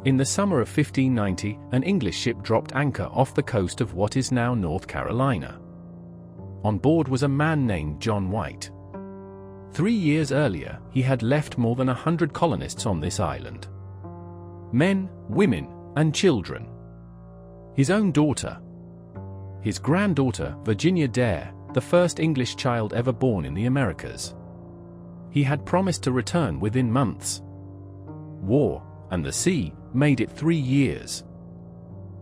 In the summer of 1590, an English ship dropped anchor off the coast of what is now North Carolina. On board was a man named John White. 3 years earlier, he had left more than 100 colonists on this island. Men, women, and children. His own daughter. His granddaughter, Virginia Dare, the first English child ever born in the Americas. He had promised to return within months. War, and the sea, made it 3 years.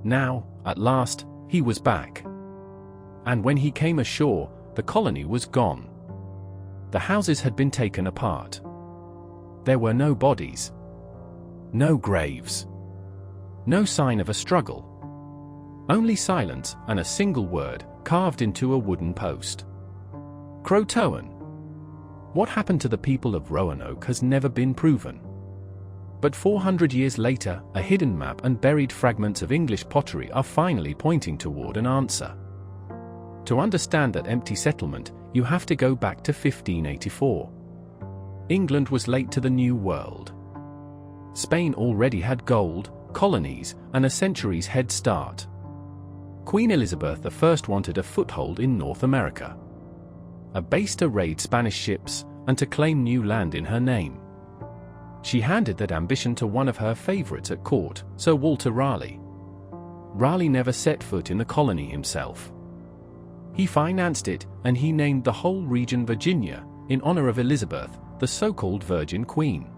Now, at last, he was back. And when he came ashore, the colony was gone. The houses had been taken apart. There were no bodies. No graves. No sign of a struggle. Only silence and a single word, carved into a wooden post. CROATOAN. What happened to the people of Roanoke has never been proven. But 400 years later, a hidden map and buried fragments of English pottery are finally pointing toward an answer. To understand that empty settlement, you have to go back to 1584. England was late to the New World. Spain already had gold, colonies, and a century's head start. Queen Elizabeth I wanted a foothold in North America. A base to raid Spanish ships, and to claim new land in her name. She handed that ambition to one of her favorites at court, Sir Walter Raleigh. Raleigh never set foot in the colony himself. He financed it, and he named the whole region Virginia, in honor of Elizabeth, the so-called Virgin Queen.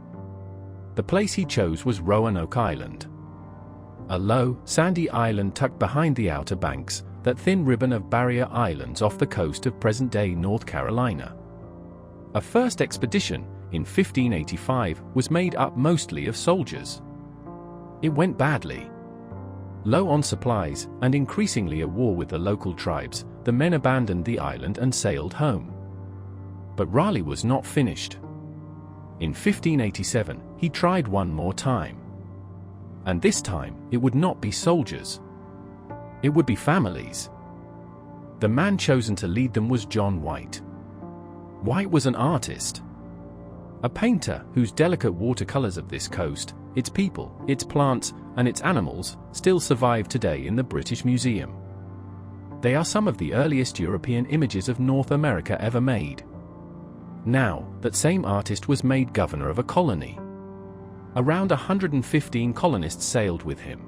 The place he chose was Roanoke Island. A low, sandy island tucked behind the Outer Banks, that thin ribbon of barrier islands off the coast of present-day North Carolina. A first expedition, in 1585, was made up mostly of soldiers. It went badly. Low on supplies, and increasingly at war with the local tribes, the men abandoned the island and sailed home. But Raleigh was not finished. In 1587, he tried one more time. And this time, it would not be soldiers. It would be families. The man chosen to lead them was John White. White was an artist. A painter whose delicate watercolors of this coast, its people, its plants, and its animals, still survive today in the British Museum. They are some of the earliest European images of North America ever made. Now, that same artist was made governor of a colony. Around 115 colonists sailed with him.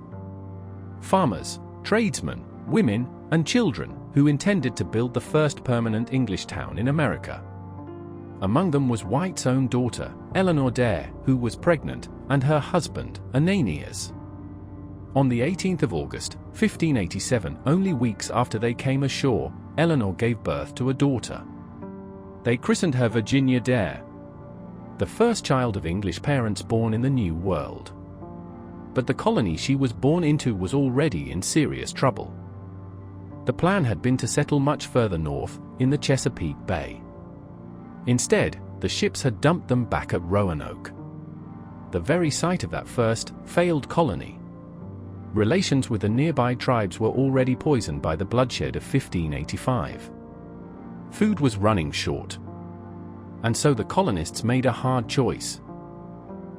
Farmers, tradesmen, women, and children, who intended to build the first permanent English town in America. Among them was White's own daughter, Eleanor Dare, who was pregnant, and her husband, Ananias. On the 18th of August, 1587, only weeks after they came ashore, Eleanor gave birth to a daughter. They christened her Virginia Dare, the first child of English parents born in the New World. But the colony she was born into was already in serious trouble. The plan had been to settle much further north, in the Chesapeake Bay. Instead, the ships had dumped them back at Roanoke, the very site of that first, failed colony. Relations with the nearby tribes were already poisoned by the bloodshed of 1585. Food was running short. And so the colonists made a hard choice.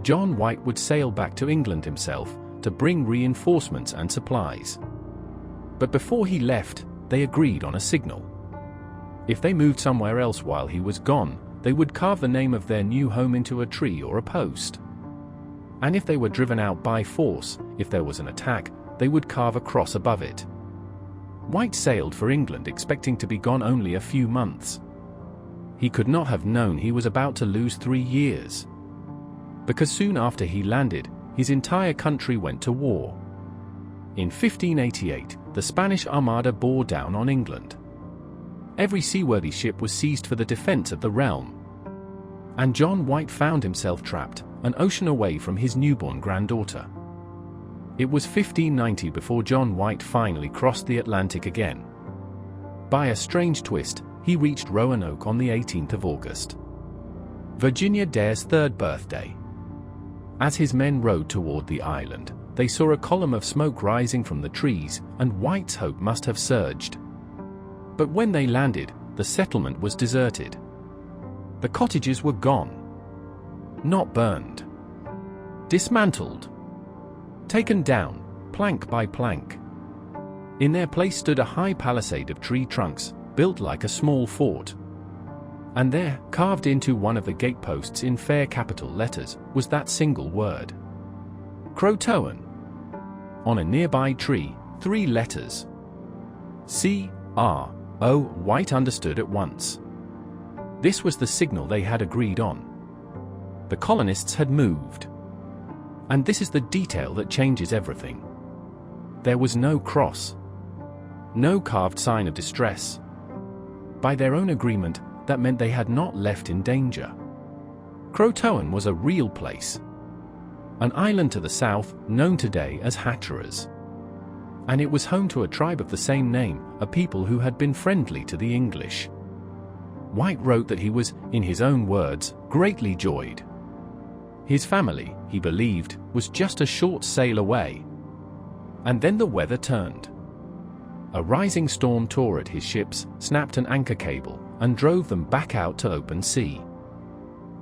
John White would sail back to England himself, to bring reinforcements and supplies. But before he left, they agreed on a signal. If they moved somewhere else while he was gone, they would carve the name of their new home into a tree or a post. And if they were driven out by force, if there was an attack, they would carve a cross above it. White sailed for England expecting to be gone only a few months. He could not have known he was about to lose 3 years. Because soon after he landed, his entire country went to war. In 1588, the Spanish Armada bore down on England. Every seaworthy ship was seized for the defense of the realm. And John White found himself trapped, an ocean away from his newborn granddaughter. It was 1590 before John White finally crossed the Atlantic again. By a strange twist, he reached Roanoke on the 18th of August. Virginia Dare's 3rd birthday. As his men rowed toward the island, they saw a column of smoke rising from the trees, and White's hope must have surged. But when they landed, the settlement was deserted. The cottages were gone. Not burned. Dismantled. taken down, plank by plank. In their place stood a high palisade of tree trunks, built like a small fort. And there, carved into one of the gateposts in fair capital letters, was that single word: CROATOAN. On a nearby tree, 3 letters. C-R-O. White understood at once. This was the signal they had agreed on. The colonists had moved. And this is the detail that changes everything. There was no cross. No carved sign of distress. By their own agreement, that meant they had not left in danger. CROATOAN was a real place. An island to the south, known today as Hatteras. And it was home to a tribe of the same name, a people who had been friendly to the English. White wrote that he was, in his own words, greatly joyed. His family, he believed, was just a short sail away. And then the weather turned. A rising storm tore at his ships, snapped an anchor cable, and drove them back out to open sea.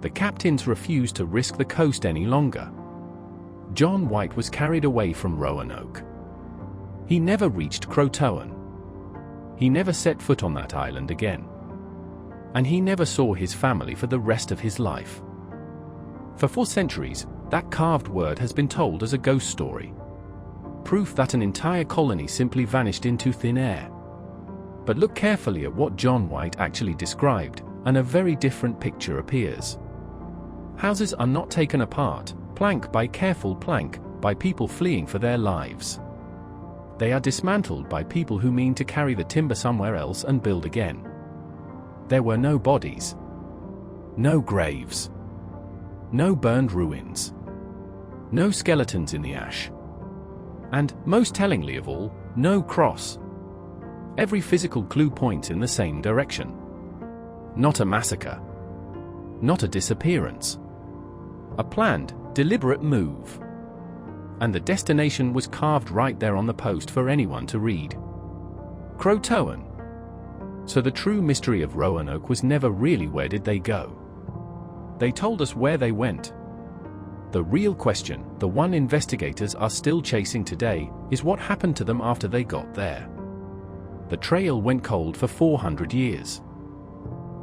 The captains refused to risk the coast any longer. John White was carried away from Roanoke. He never reached CROATOAN. He never set foot on that island again. And he never saw his family for the rest of his life. For 4 centuries, that carved word has been told as a ghost story. Proof that an entire colony simply vanished into thin air. But look carefully at what John White actually described, and a very different picture appears. Houses are not taken apart, plank by careful plank, by people fleeing for their lives. They are dismantled by people who mean to carry the timber somewhere else and build again. There were no bodies. No graves. No burned ruins. No skeletons in the ash. And, most tellingly of all, no cross. Every physical clue points in the same direction. Not a massacre. Not a disappearance. A planned, deliberate move. And the destination was carved right there on the post for anyone to read. CROATOAN. So the true mystery of Roanoke was never really where did they go. They told us where they went. The real question, the one investigators are still chasing today, is what happened to them after they got there. The trail went cold for 400 years.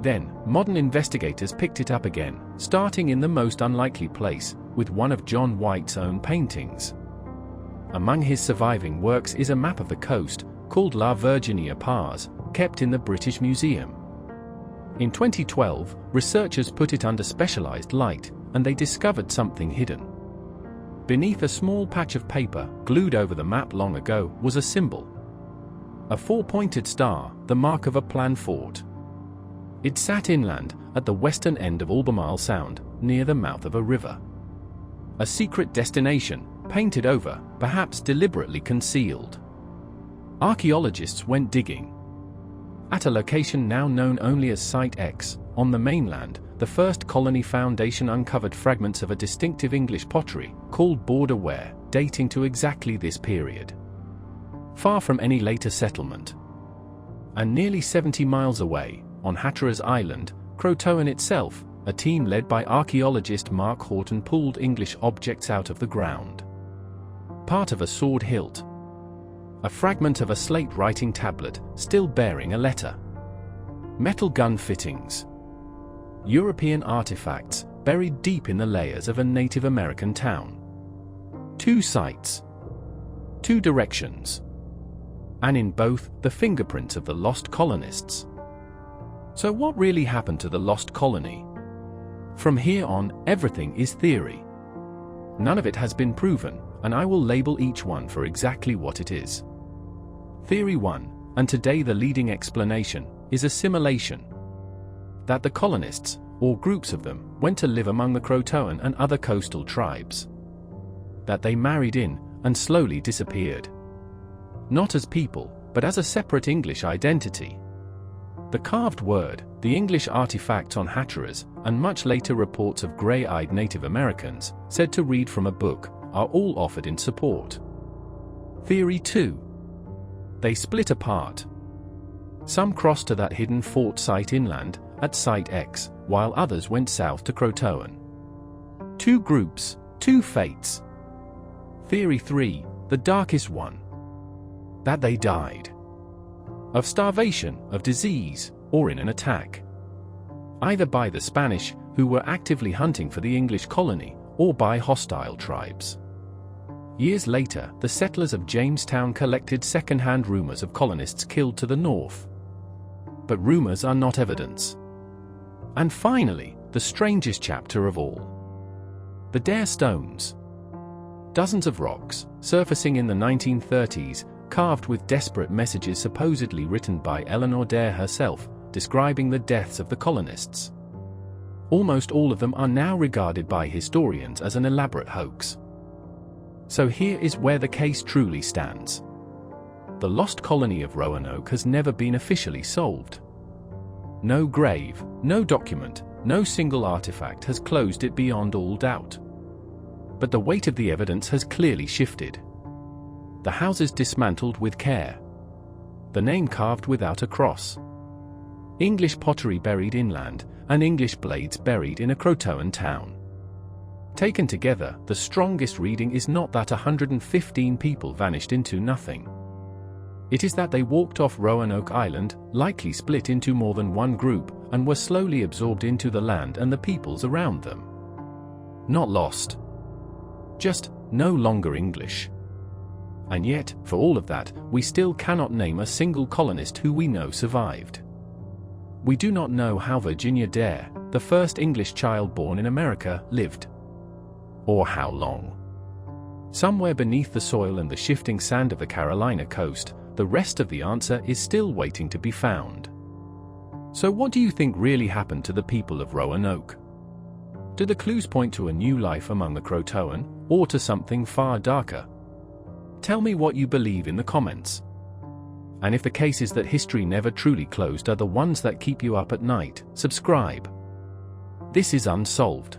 Then, modern investigators picked it up again, starting in the most unlikely place, with one of John White's own paintings. Among his surviving works is a map of the coast, called La Virginia Pars, kept in the British Museum. In 2012, researchers put it under specialized light, and they discovered something hidden. Beneath a small patch of paper, glued over the map long ago, was a symbol. A 4-pointed star, the mark of a planned fort. It sat inland, at the western end of Albemarle Sound, near the mouth of a river. A secret destination, painted over, perhaps deliberately concealed. Archaeologists went digging. At a location now known only as Site X, on the mainland, the first colony foundation uncovered fragments of a distinctive English pottery, called border ware, dating to exactly this period. Far from any later settlement. And nearly 70 miles away, on Hatteras Island, CROATOAN itself, a team led by archaeologist Mark Horton pulled English objects out of the ground. Part of a sword hilt. A fragment of a slate writing tablet, still bearing a letter. Metal gun fittings. European artifacts, buried deep in the layers of a Native American town. 2 sites. 2 directions. And in both, the fingerprints of the lost colonists. So what really happened to the lost colony? From here on, everything is theory. None of it has been proven, and I will label each one for exactly what it is. Theory 1, and today the leading explanation, is assimilation. That the colonists, or groups of them, went to live among the CROATOAN and other coastal tribes. That they married in, and slowly disappeared. Not as people, but as a separate English identity. The carved word, the English artifacts on Hatteras, and much later reports of grey-eyed Native Americans, said to read from a book, are all offered in support. Theory 2. They split apart. Some crossed to that hidden fort site inland, at Site X, while others went south to CROATOAN. 2 groups, 2 fates. Theory 3, the darkest one. That they died. Of starvation, of disease, or in an attack. Either by the Spanish, who were actively hunting for the English colony, or by hostile tribes. Years later, the settlers of Jamestown collected second-hand rumors of colonists killed to the north. But rumors are not evidence. And finally, the strangest chapter of all. The Dare Stones. Dozens of rocks, surfacing in the 1930s, carved with desperate messages supposedly written by Eleanor Dare herself, describing the deaths of the colonists. Almost all of them are now regarded by historians as an elaborate hoax. So here is where the case truly stands. The Lost Colony of Roanoke has never been officially solved. No grave, no document, no single artifact has closed it beyond all doubt. But the weight of the evidence has clearly shifted. The houses dismantled with care. The name carved without a cross. English pottery buried inland, and English blades buried in a Croatoan town. Taken together, the strongest reading is not that 115 people vanished into nothing. It is that they walked off Roanoke Island, likely split into more than one group, and were slowly absorbed into the land and the peoples around them. Not lost. Just no longer English. And yet, for all of that, we still cannot name a single colonist who we know survived. We do not know how Virginia Dare, the first English child born in America, lived. Or how long. Somewhere beneath the soil and the shifting sand of the Carolina coast, the rest of the answer is still waiting to be found. So what do you think really happened to the people of Roanoke? Do the clues point to a new life among the Croatoan, or to something far darker? Tell me what you believe in the comments. And if the cases that history never truly closed are the ones that keep you up at night, subscribe. This is Unsolved.